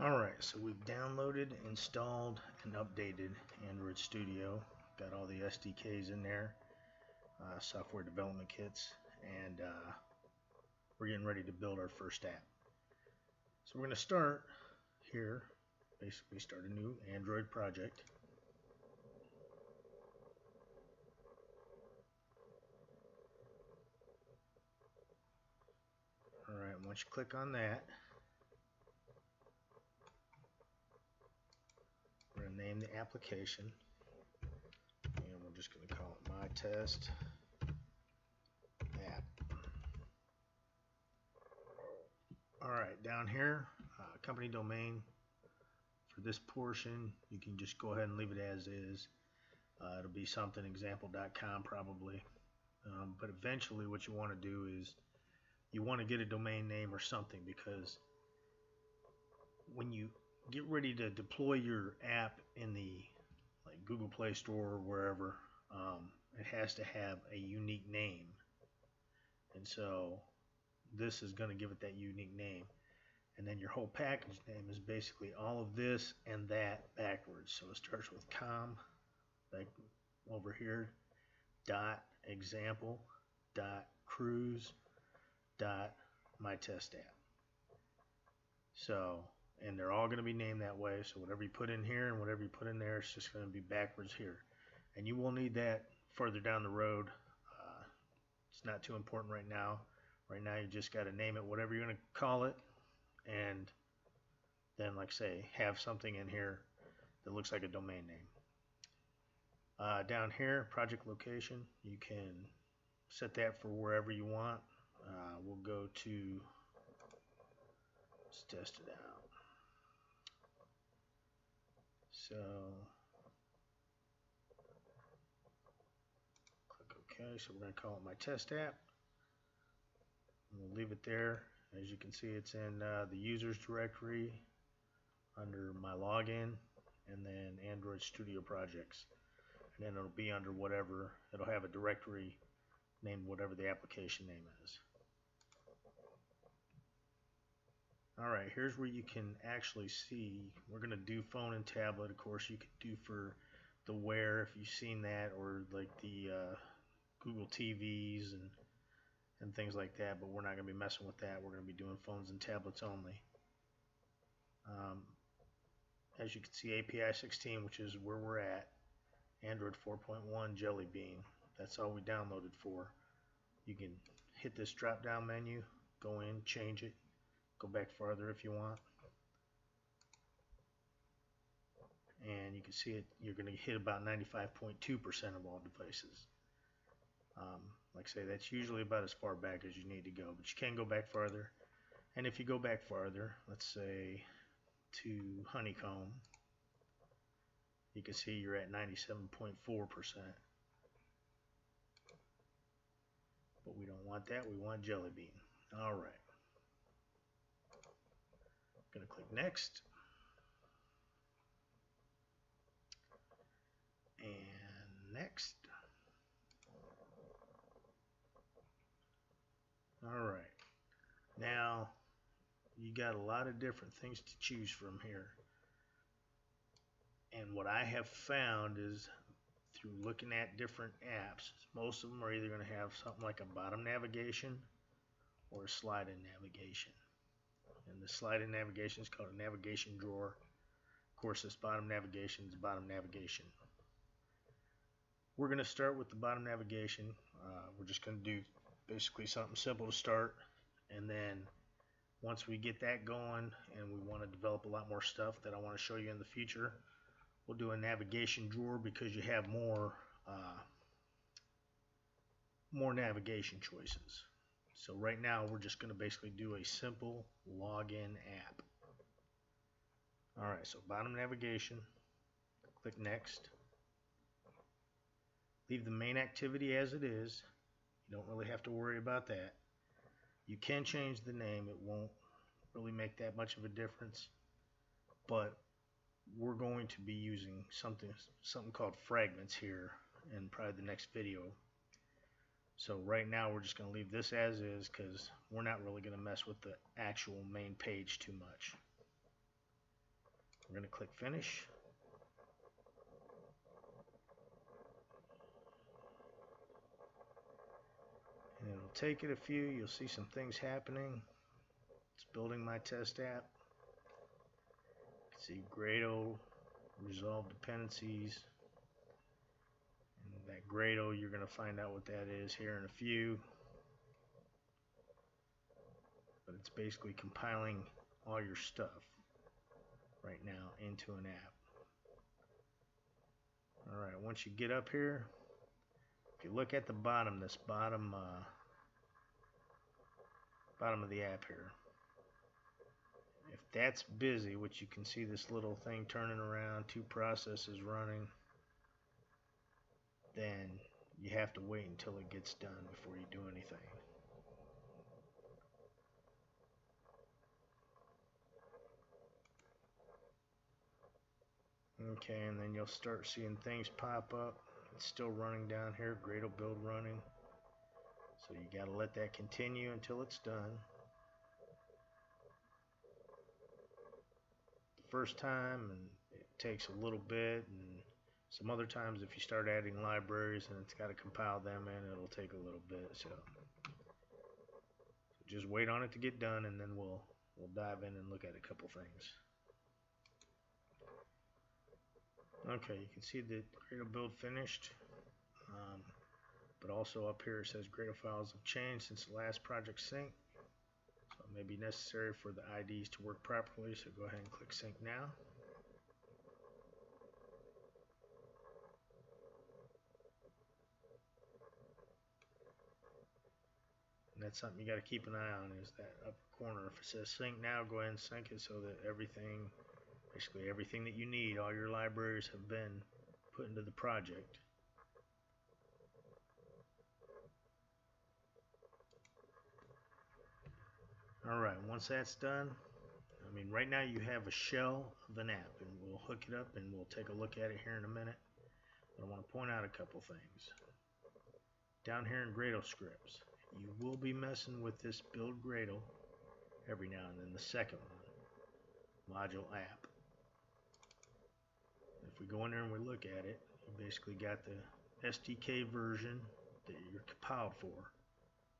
Alright, so we've downloaded, installed, and updated Android Studio. Got all the SDKs in there, software development kits, and we're getting ready to build our first app. So we're going to start here, basically start a new Android project. Alright, once you click on that, we're going to name the application, and we're just going to call it My Test App. Alright, down here, company domain. For this portion, you can just go ahead and leave it as is. It'll be something example.com probably. But eventually what you want to do is you want to get a domain name or something, because when you get ready to deploy your app in the Google Play Store or wherever, it has to have a unique name. And so this is going to give it that unique name. And then your whole package name is basically all of this and that backwards. So it starts with com, like over here, dot example dot cruise dot my test app. So, and they're all going to be named that way. So whatever you put in here and whatever you put in there, it's just going to be backwards here. And you will need that further down the road. It's not too important right now. Right now you just got to name it whatever you're going to call it, and then, like say, have something in here that looks like a domain name. Down here, project location, you can set that for wherever you want. We'll go to, let's test it out. So click OK. So we're going to call it my test app. We'll leave it there. As you can see, it's in the users directory under my login, and then Android Studio projects, and then it'll be under whatever, it'll have a directory named whatever the application name is. Alright, here's where you can actually see, we're going to do phone and tablet. Of course, you could do for the Wear if you've seen that, or like the Google TVs and things like that, but we're not going to be messing with that. We're going to be doing phones and tablets only. As you can see, API 16, which is where we're at, Android 4.1 Jelly Bean. That's all we downloaded for. You can hit this drop down menu, go in, change it, go back farther if you want, and you can see it. You're going to hit about 95.2% of all devices. Like I say, that's usually about as far back as you need to go, but you can go back farther. And if you go back farther, let's say to Honeycomb, you can see you're at 97.4%. But we don't want that, we want Jelly Bean. Alright. Gonna click next. And next. Alright. Now, you got a lot of different things to choose from here. And what I have found is, through looking at different apps, most of them are either going to have something like a bottom navigation or a slide-in navigation. And the slide-in navigation is called a navigation drawer. Of course, this bottom navigation is bottom navigation. We're going to start with the bottom navigation. We're just going to do basically something simple to start, and then once we get that going and we want to develop a lot more stuff that I want to show you in the future, we'll do a navigation drawer, because you have more navigation choices. So right now we're just going to basically do a simple login app. Alright, so bottom navigation, click next. Leave the main activity as it is. You don't really have to worry about that. You can change the name. It won't really make that much of a difference, but we're going to be using something called fragments here in probably the next video. So right now we're just going to leave this as is, because we're not really going to mess with the actual main page too much. We're going to click finish. And it'll take it a few. You'll see some things happening. It's building my test app. You can see Gradle, resolve dependencies. And that Gradle, you're going to find out what that is here in a few. But it's basically compiling all your stuff right now into an app. Alright, once you get up here, if you look at the bottom, this bottom of the app here, if that's busy, which you can see this little thing turning around, 2 processes running, then you have to wait until it gets done before you do anything. Okay, and then you'll start seeing things pop up. It's still running down here, Gradle build running. So you got to let that continue until it's done. The first time, and it takes a little bit, and some other times if you start adding libraries and it's got to compile them in, it'll take a little bit. So just wait on it to get done, and then we'll dive in and look at a couple things. Okay, you can see the Gradle build finished, but also up here it says Gradle files have changed since the last project sync, so it may be necessary for the IDs to work properly, so go ahead and click sync now. And that's something you got to keep an eye on, is that upper corner. If it says sync now, go ahead and sync it so that everything, basically everything that you need, all your libraries have been put into the project. Alright, once that's done, I mean right now you have a shell of an app, and we'll hook it up and we'll take a look at it here in a minute. But I want to point out a couple things. Down here in Gradle scripts, you will be messing with this build Gradle every now and then. The second one, module app. If we go in there and we look at it, you basically got the SDK version that you're compiled for,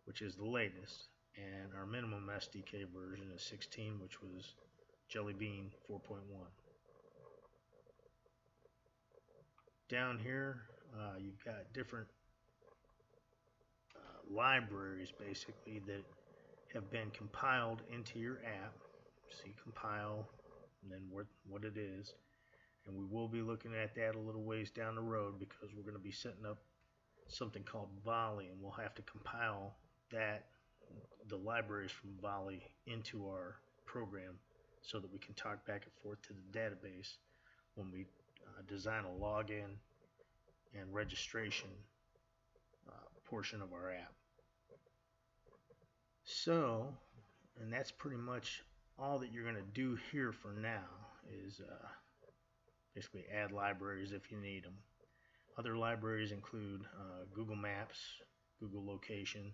which is the latest, and our minimum SDK version is 16, which was Jelly Bean 4.1. Down here, you've got different libraries basically that have been compiled into your app. See compile, and then what it is. And we will be looking at that a little ways down the road, because we're going to be setting up something called Volley, and we'll have to compile the libraries from Volley into our program so that we can talk back and forth to the database when we design a login and registration portion of our app. So, and that's pretty much all that you're going to do here for now, is basically add libraries if you need them. Other libraries include Google Maps, Google Location,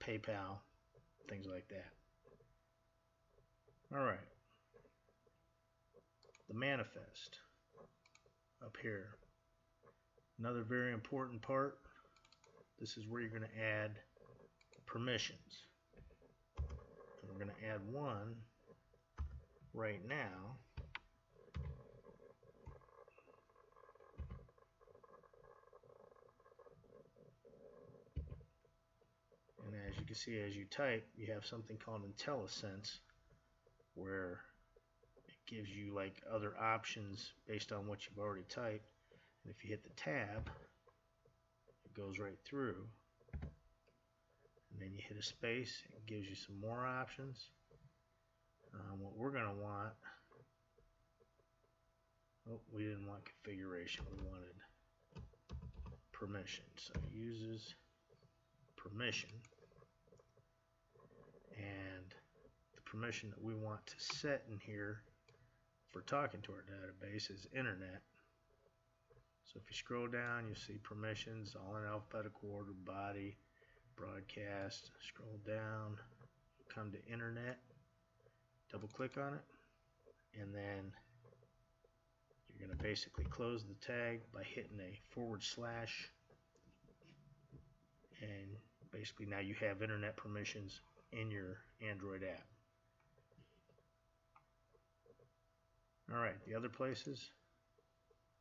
PayPal, things like that. Alright, the manifest up here. Another very important part, this is where you're going to add permissions. And we're going to add one right now. And as you can see, as you type, you have something called IntelliSense, where it gives you like other options based on what you've already typed. And if you hit the tab, it goes right through. And then you hit a space, it gives you some more options. What we're going to want, oh, we didn't want configuration, we wanted permission. So it uses permission, and the permission that we want to set in here for talking to our database is internet. So if you scroll down, you'll see permissions all in alphabetical order: body, broadcast. Scroll down, come to internet, double click on it, and then you're going to basically close the tag by hitting a /, and basically now you have internet permissions in your Android app. Alright, the other places,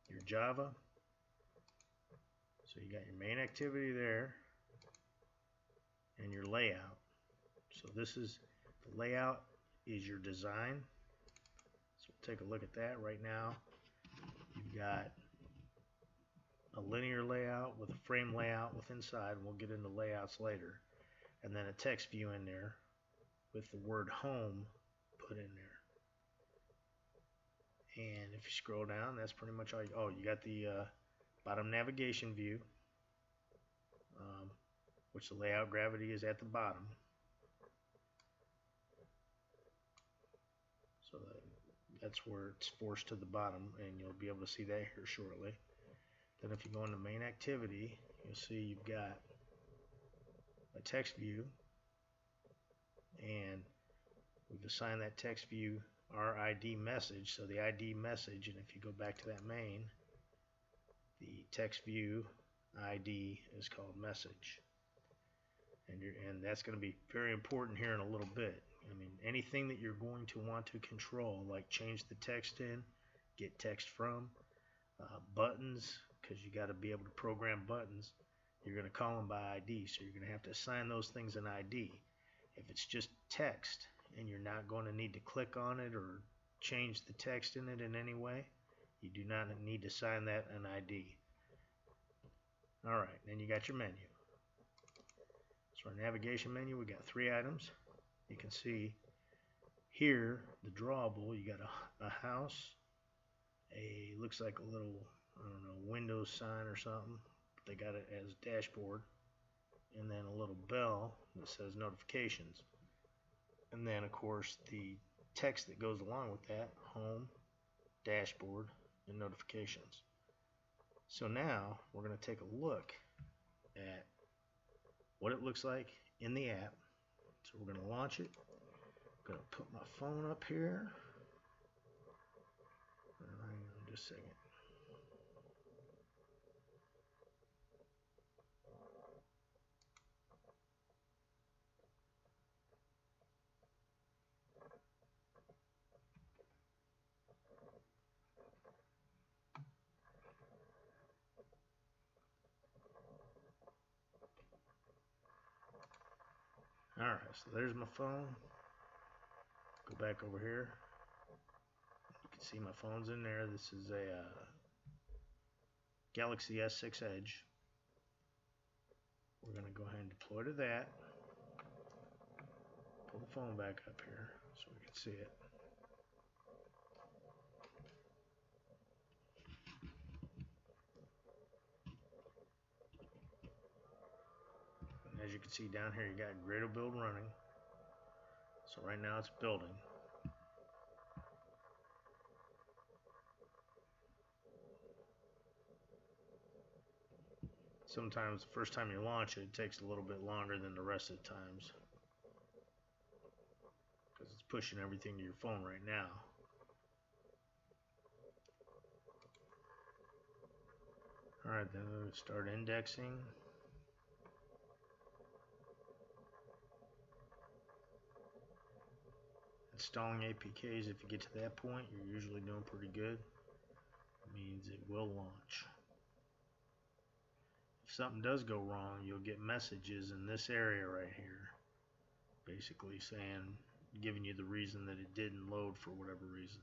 your Java. So you got your main activity there and your layout. So this is the layout is your design. So we'll take a look at that right now. You've got a linear layout with a frame layout with inside, and we'll get into layouts later. And then a text view in there with the word home put in there. And if you scroll down, that's pretty much all. You got the bottom navigation view, which the layout gravity is at the bottom. So that's where it's forced to the bottom, and you'll be able to see that here shortly. Then if you go into main activity, you'll see you've got a text view, and we've assigned that text view our ID message. So the ID message, and if you go back to that main, the text view ID is called message. And that's going to be very important here in a little bit. I mean, anything that you're going to want to control, like change the text in, get text from, buttons, because you got to be able to program buttons, you're going to call them by ID. So you're going to have to assign those things an ID. If it's just text and you're not going to need to click on it or change the text in it in any way, you do not need to assign that an ID. Alright, then you got your menu. So our navigation menu, we got 3 items. You can see here, the drawable, you got a house, looks like a little, I don't know, Windows sign or something. They got it as dashboard. And then a little bell that says notifications. And then, of course, the text that goes along with that, home, dashboard, and notifications. So now we're going to take a look at what it looks like in the app. So we're going to launch it. I'm going to put my phone up here. Hang on just a second. Alright, so there's my phone. Go back over here. You can see my phone's in there. This is a Galaxy S6 Edge. We're going to go ahead and deploy to that. Pull the phone back up here so we can see it. And as you can see down here, you got Gradle build running. So right now it's building. Sometimes the first time you launch it, it takes a little bit longer than the rest of the times, because it's pushing everything to your phone right now. Alright, then we'll start indexing. Installing APKs, if you get to that point, you're usually doing pretty good. It means it will launch. If something does go wrong, you'll get messages in this area right here, basically saying, giving you the reason that it didn't load for whatever reason.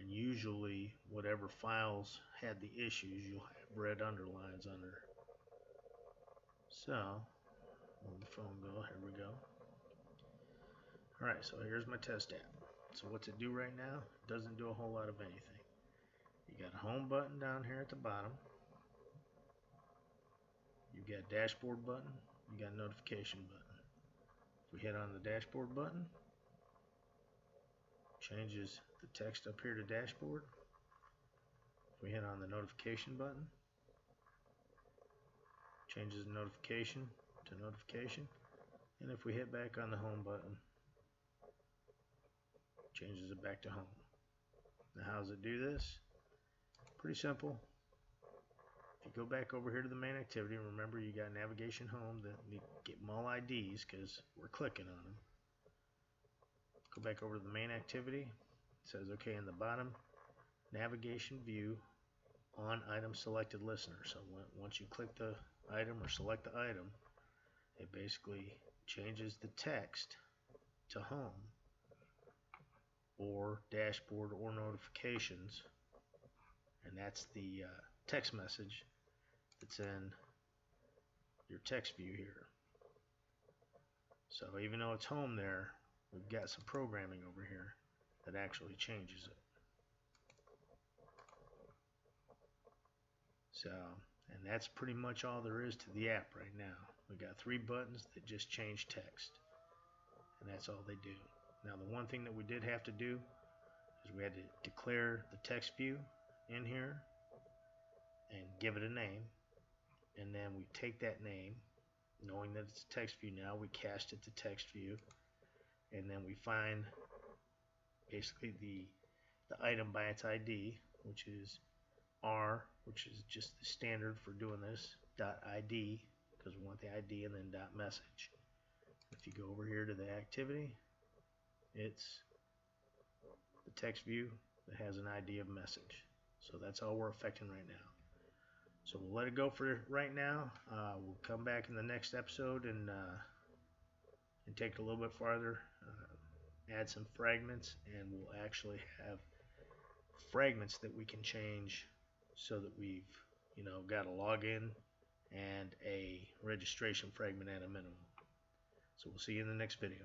And usually, whatever files had the issues, you'll have red underlines under. So, let the phone go. Here we go. Alright, so here's my test app. So what's it do right now? It doesn't do a whole lot of anything. You got a home button down here at the bottom. You got dashboard button. You got notification button. If we hit on the dashboard button, changes the text up here to dashboard. If we hit on the notification button, changes the notification to notification. And if we hit back on the home button, changes it back to home. Now how does it do this? Pretty simple. If you go back over here to the main activity, remember you got navigation home, then you get them all IDs because we're clicking on them. Go back over to the main activity. It says, okay, in the bottom navigation view, on item selected listener. So once you click the item or select the item, it basically changes the text to home or dashboard or notifications, and that's the text message that's in your text view here. So even though it's home there, we've got some programming over here that actually changes it. So, and that's pretty much all there is to the app right now. We've got 3 buttons that just change text, and that's all they do. Now the one thing that we did have to do is we had to declare the text view in here and give it a name, and then we take that name, knowing that it's a text view now, we cast it to text view, and then we find basically the item by its ID, which is R, which is just the standard for doing this, .id, because we want the ID, and then .message. If you go over here to the activity, it's the text view that has an ID of message. So that's all we're affecting right now. So we'll let it go for right now. We'll come back in the next episode and take it a little bit farther, add some fragments, and we'll actually have fragments that we can change so that we've got a login and a registration fragment at a minimum. So we'll see you in the next video.